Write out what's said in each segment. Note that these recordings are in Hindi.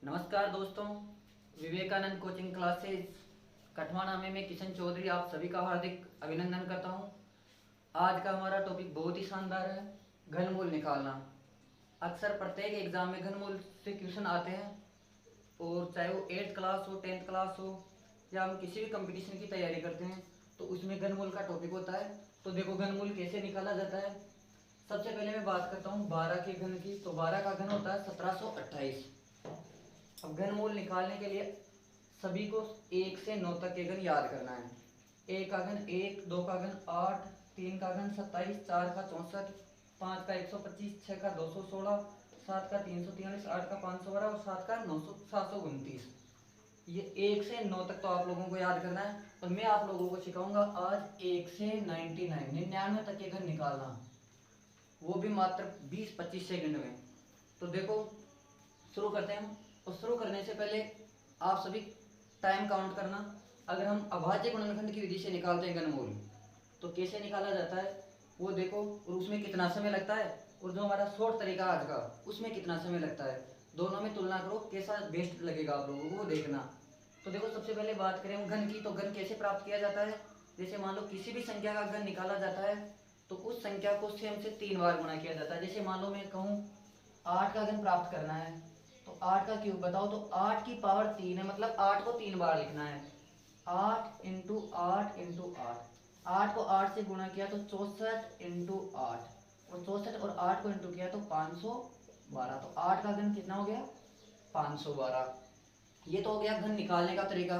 नमस्कार दोस्तों, विवेकानंद कोचिंग क्लासेस कठवाना में मैं किशन चौधरी आप सभी का हार्दिक अभिनंदन करता हूं। आज का हमारा टॉपिक बहुत ही शानदार है, घनमूल निकालना। अक्सर प्रत्येक एग्जाम में घनमूल से क्वेश्चन आते हैं और चाहे वो 8th क्लास हो, 10th क्लास हो या हम किसी भी कंपटीशन की तैयारी करते हैं तो उसमें घनमूल का टॉपिक होता है। तो देखो घनमूल कैसे निकाला जाता है। सबसे पहले मैं बात करता हूँ 12 के घन की। तो 12 का घन होता है 1728। अब घनमूल निकालने के लिए सभी को 1 से 9 तक के घन याद करना है। 1 का घन 1, 2 का घन 8, 3 का घन 27, 4 का 64, 5 का 125, 6 का 216, 7 का 343, 8 का 512 और 7 का 729। ये 1 से 9 तक तो आप लोगों को याद करना है। और मैं आप लोगों को सिखाऊंगा आज 1 से 99 तक के घन निकालना, वो भी मात्र 20-25 सेकंड में। तो देखो शुरू करते हैं हम। और शुरू करने से पहले आप सभी टाइम काउंट करना। अगर हम अभाज्य गुणनखंड की विधि से निकालते हैं घनमूल तो कैसे निकाला जाता है वो देखो, और उसमें कितना समय लगता है, और जो हमारा शॉर्ट तरीका आज का उसमें कितना समय लगता है, दोनों में तुलना करो, कैसा बेस्ट लगेगा आप लोगों को वो देखना। तो देखो सबसे पहले बात करें हम घन की, तो घन कैसे प्राप्त किया जाता है। जैसे मान लो किसी भी संख्या का घन निकाला जाता है तो उस संख्या को सेम से 3 बार गुणा किया जाता है। जैसे मान लो मैं कहूँ 8 का घन प्राप्त करना है तो 8 का क्यूब बताओ, तो 8 की पावर 3 है, मतलब 8 को 3 बार लिखना है। 8 इंटू 8 इंटू 8, 8 को 8 से गुणा किया तो 64 इंटू 8, और 64 और 8 को इंटू किया तो 512। तो 8 का घन कितना हो गया 512। ये तो हो गया घन निकालने का तरीका।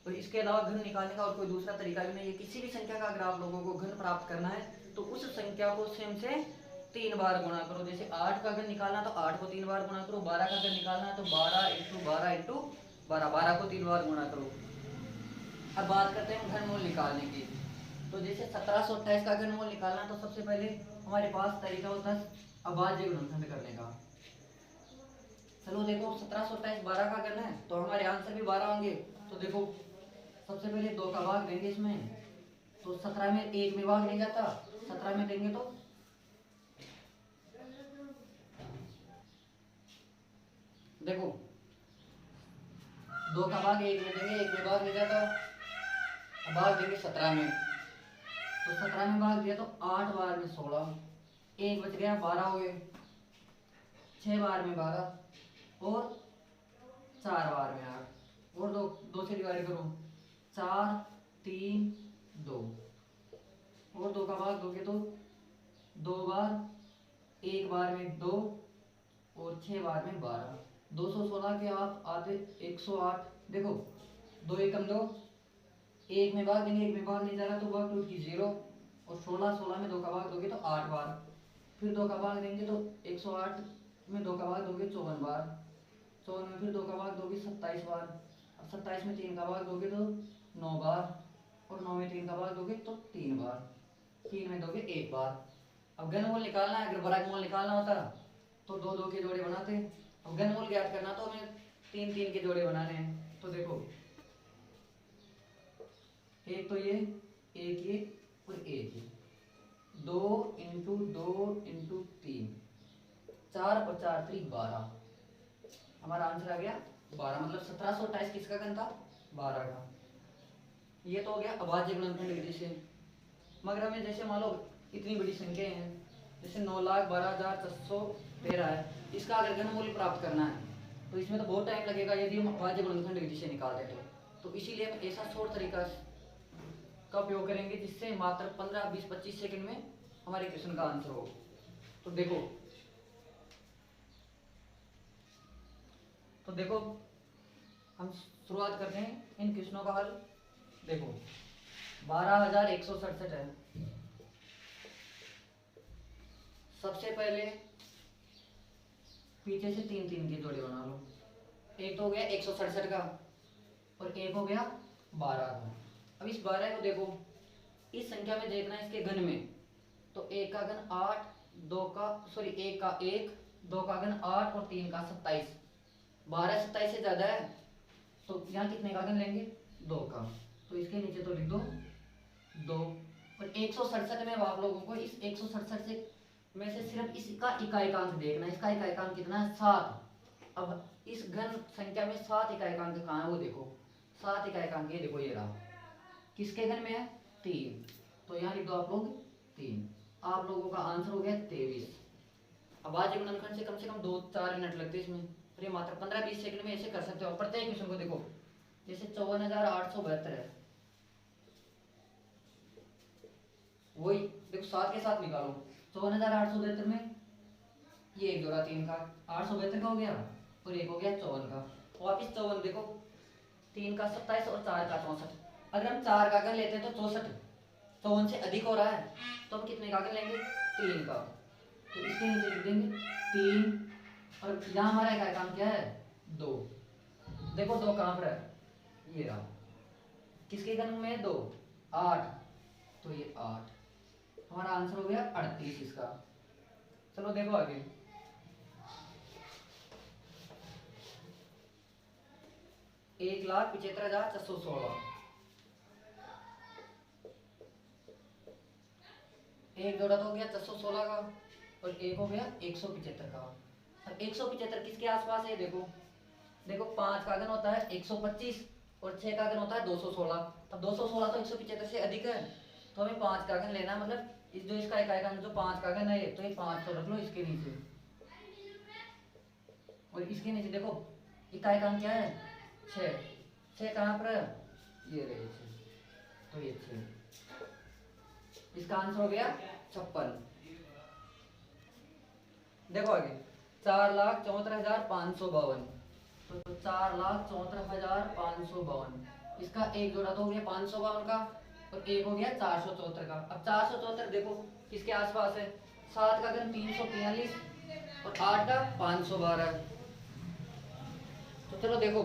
और इसके अलावा घन निकालने का और कोई दूसरा तरीका भी नहीं है। किसी भी संख्या का अगर आप लोगों को घन प्राप्त करना है तो उस संख्या को सेम से 3 बार गुणा करो। जैसे 8 का घन निकालना तो 8 को 3 बार गुणा करो। 12 का घन निकालना है तो 12 इंटू 12 इंटू 12, 12 को 3 बार गुणा करो। अब बात करते हैं घनमूल निकालने की। तो जैसे 1728 का घनमूल निकालना तो सबसे पहले हमारे पास तरीका होता है अभाज्य गुणनखंड करने का। चलो देखो 1728 12 का घन है तो हमारे आंसर भी 12 होंगे। तो देखो सबसे पहले 2 का भाग देंगे इसमें, तो 17 में 1 में भाग नहीं जाता, 17 में देंगे तो देखो 2 का भाग 1 में देंगे, 1 में भाग नहीं जाता, अब भाग देंगे 17 में। तो 17 में भाग दिया तो 8 बार में 16, 1 बच गया, 12 हो गए, 6 बार में 12 और 4 बार में 8, और दो से डिवाइड करो, 4 3 2, और 2 का भाग दोगे तो 2 बार, 1 बार में 2 और 6 बार में 12, 216 के आप आते 108। देखो 2 एकम 2, 1 में भाग देंगे, 1 में भाग नहीं जा रहा तो भाग टूट की 0, और 16 16 में 2 का भाग दोगे तो 8 बार, फिर 2 का भाग देंगे तो 108 में 2 का भाग दोगे 54 बार, 54 में फिर 2 का भाग दोगे 27 बार, अब 27 में 3 का भाग दोगे तो 9 बार, और 9 में 3 का भाग दोगे तो 3 बार, 3 में दोगे 1 बार। अब घनमूल निकालना है, अगर वर्गमूल निकालना होता तो 2 2 के जोड़े बनाते। अब घनमूल ज्ञात करना तो हमें 3 3 के जोड़े बनाने हैं। तो देखो एक तो ये, एक ये और एक ये, 2 इंटू 2 इंटू 3, 4 और 4 3 12, हमारा आंसर आ गया 12। मतलब 1728 किसका घन था 12 का। ये तो हो गया अभाज्य गुणनखंड विधि से। मगर हमें जैसे मान लो इतनी बड़ी संख्या है, जैसे 9,12,413 है, इसका अगर घनमूल प्राप्त करना है तो इसमें तो बहुत टाइम लगेगा यदि हम अभाज्य गुणनखंड विधि से निकालते तो इसीलिए हम ऐसा शॉर्ट तरीका का उपयोग करेंगे जिससे मात्र 15 20 25 सेकंड में हमारे क्वेश्चन का आंसर हो। तो देखो हम शुरुआत करते हैं इन क्वेश्चनों का हल। देखो 12,167 है। सबसे पहले पीछे से 3 3 के जोड़े बना लो। एक तो हो गया 167 का और एक हो गया 12 का। अब इस 12 को देखो, इस संख्या में देखना है इसके घन में, तो 1 का घन 8, 2 का 1 का 1, 2 का घन 8 और 3 का 27, 12 27 से ज्यादा है तो यहाँ कितने का घन लेंगे 2 का, तो इसके नीचे तो लिख दो 2। और 167 में आप लोगों को इस 167 से में से सिर्फ इसका इकाई अंक देखना है। इसका इकाई अंक कितना है 7। अब इस घन संख्या में 7 इकाएकांक कहाँ है वो देखो, 7 इकाएकांक ये देखो, ये रहा। किसके घन में है? 3। तो यहाँ लिख दो आप लोग 3। आप लोगों का आंसर हो गया 23। अब आज गुणनखंड से कम 2-4 मिनट लगते हैं इसमें, फिर ये मात्र 15-20 सेकंड में ऐसे कर सकते हो। प्रत्येक क्वेश्चन को देखो, जैसे 54,872 है, वही देखो 7 के साथ निकालो। 54,872 में ये एक जोड़ा 3 का 872 का हो गया, और एक हो गया 54 का। वापिस 54 देखो, 3 का 27 और 4 का 64। अगर हम 4 का घन लेते हैं तो 64, 54 से अधिक हो रहा है, तो हम कितने का घन लेंगे? 3 का। तो इसके नीचे लिख देंगे 3, और यहाँ हमारा इकाएकांक क्या है? 2। देखो 2 कहाँ पर है? ये रहा। किसके घन में 2? 8। तो ये 8 हमारा आंसर हो गया 38 इसका। चलो देखो आगे। एक लाख 75,416, एक जोड़ा तो हो गया 416 का, और एक हो गया 175 का। अब 175 किसके आसपास है? देखो देखो 5 का घन होता है 125, और 6 का घन होता है 216। अब 216 तो 175 से अधिक है, तो हमें 5 का घन लेना है। मतलब इस जो इसका इकाएकांक जो 5 का घन है, तो ये 5 तो रख लो इसके नीचे, और इसके नीचे देखो इकाएकांक क्या है? 6। 6 कहाँ पर है? ये रहे 6, तो ये 6। इसका आंसर हो गया 56। देखो आगे 4,74,552, तो 4,74,552, इसका एक जोड़ा तो हो गया 552 का, और एक हो गया 474 का। अब 474 देखो किसके आसपास है? 7 का घन 343, और 8 का 512। तो चलो देखो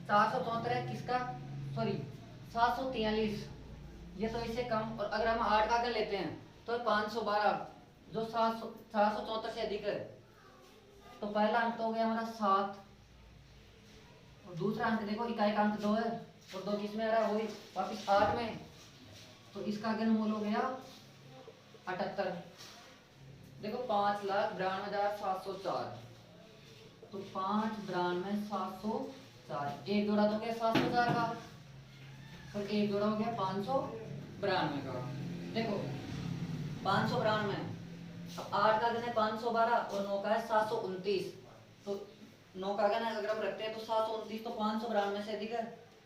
474 है किसका? सॉरी 743, ये तो इससे कम। और अगर हम 8 का घन लेते हैं तो 512, जो 474 से अधिक है। तो पहला अंक तो हो गया हमारा 7, और दूसरा अंक देखो इकाएकांक 2 है, और 2 किस में आ रहा है? वही वापिस 8 में। तो इसका घनमूल हो गया 78। देखो 5,92,704, तो 5,92,704, एक जोड़ा तो हो गया 704 का, और एक जोड़ा हो गया 592 का। देखो 592, अब 8 का घन है 512, और 9 का है 729। तो 9 का घन अगर हम रखते हैं तो 729, तो 592 से अधिक है,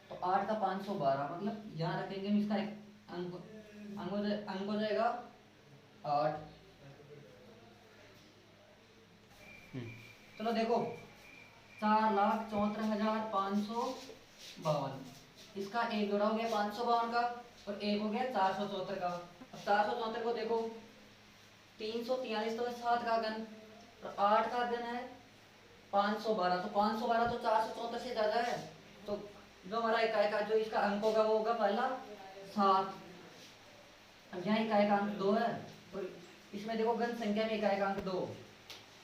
तो 8 का 512, मतलब यहाँ रखेंगे हम इसका अंक हो जाएगा 8। चलो देखो 4,74,552, इसका एक जोड़ा हो गया 552 का, और एक हो गया 474 का। अब 474 को देखो 343 तो 7 का घन, और 8 का घन है 512, तो 512 तो 474 से ज्यादा है। तो जो हमारा इकाई का जो इसका अंक होगा वो होगा पहला 7। अब यहाँ इकाएकांक 2 है, और इसमें देखो घन संख्या में इकाएकांक 2,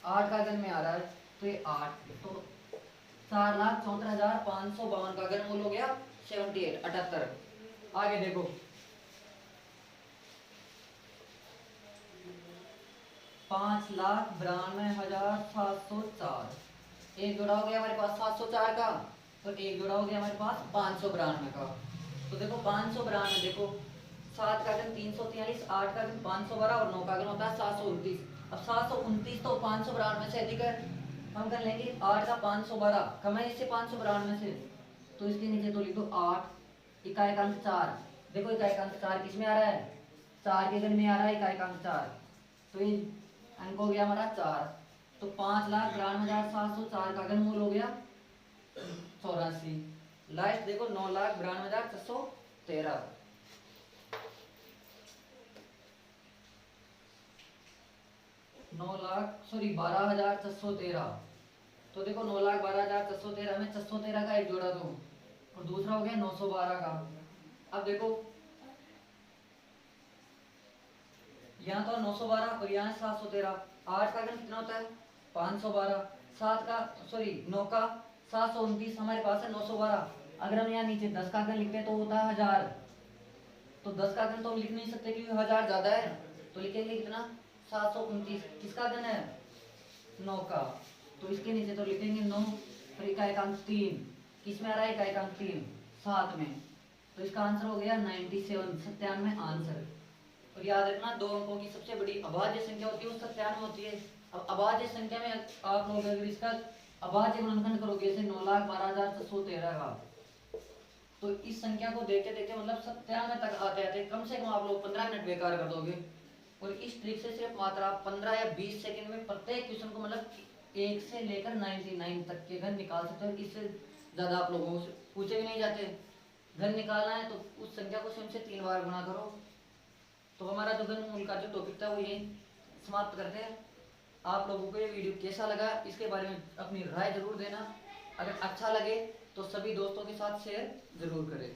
8 का घन में आ रहा है, तो ये 8। तो 4,74,552 का घनमूल हो गया 78। आगे देखो 5,92,704, एक जोड़ा हो गया हमारे पास 704 का, और एक जोड़ा हो गया हमारे पास 592 का। तो देखो 592, देखो 7 का घन 343, 8 का घन 512, और 9 का घन होता है 729। अब 729 तो 592 से अधिक है, हम कर लेंगे 8 का 512, कम है इससे 592 से, तो इसके नीचे तो लिख दो 8। इकाएकांक 4, देखो इकाएकांक 4 किस में आ रहा है? 4 के घन में आ रहा है इकाएकांक 4, तो ये अंक हो गया हमारा 4। तो 5,92,704 का घनमूल हो गया 84। लास्ट देखो 9,92,413, 12,613। तो देखो 9,12,613 में 613 का एक जोड़ा दो, और दूसरा हो गया 912 का। अब देखो यहाँ तो 912 और यहाँ 713। 8 का घन कितना होता है? 512। 7 का सॉरी 9 का 729, हमारे पास है 912। अगर हम यहाँ नीचे 10 का घन लिखते हैं तो होता है 1000। तो 10 का घन तो हम लिख नहीं सकते क्योंकि 1000 ज्यादा है, तो लिखेंगे कितना? 729। किसका घन है? 9 का। तो इसके नीचे तो लिखेंगे 9, फिर इकाई अंक 3, किस में आ रहा है इकाई अंक 3, 7 में, तो इसका आंसर हो गया 97, 97 आंसर। और याद रखना 2 अंकों की सबसे बड़ी अभाज्य संख्या होती है वो 97 होती है। अब अभाज्य संख्या में आप लोग अगर इसका अभाज्य गुणनखंड करोगे जैसे 9,12,613 का, तो इस संख्या को देखते देखते मतलब 97 तक आते आते कम से कम आप लोग 15 मिनट बेकार कर दोगे। और इस ट्रिक से सिर्फ मात्रा 15 या 20 सेकंड में प्रत्येक क्वेश्चन को मतलब 1 से लेकर 99 तक के घन निकाल सकते हो। इससे ज़्यादा आप लोगों से पूछे भी नहीं जाते। घन निकालना है तो उस संख्या को स्वयं से 3 बार गुणा करो। तो हमारा जो घनमूल का जो टॉपिक था वो यही समाप्त करते हैं। आप लोगों को ये वीडियो कैसा लगा इसके बारे में अपनी राय जरूर देना। अगर अच्छा लगे तो सभी दोस्तों के साथ शेयर जरूर करें।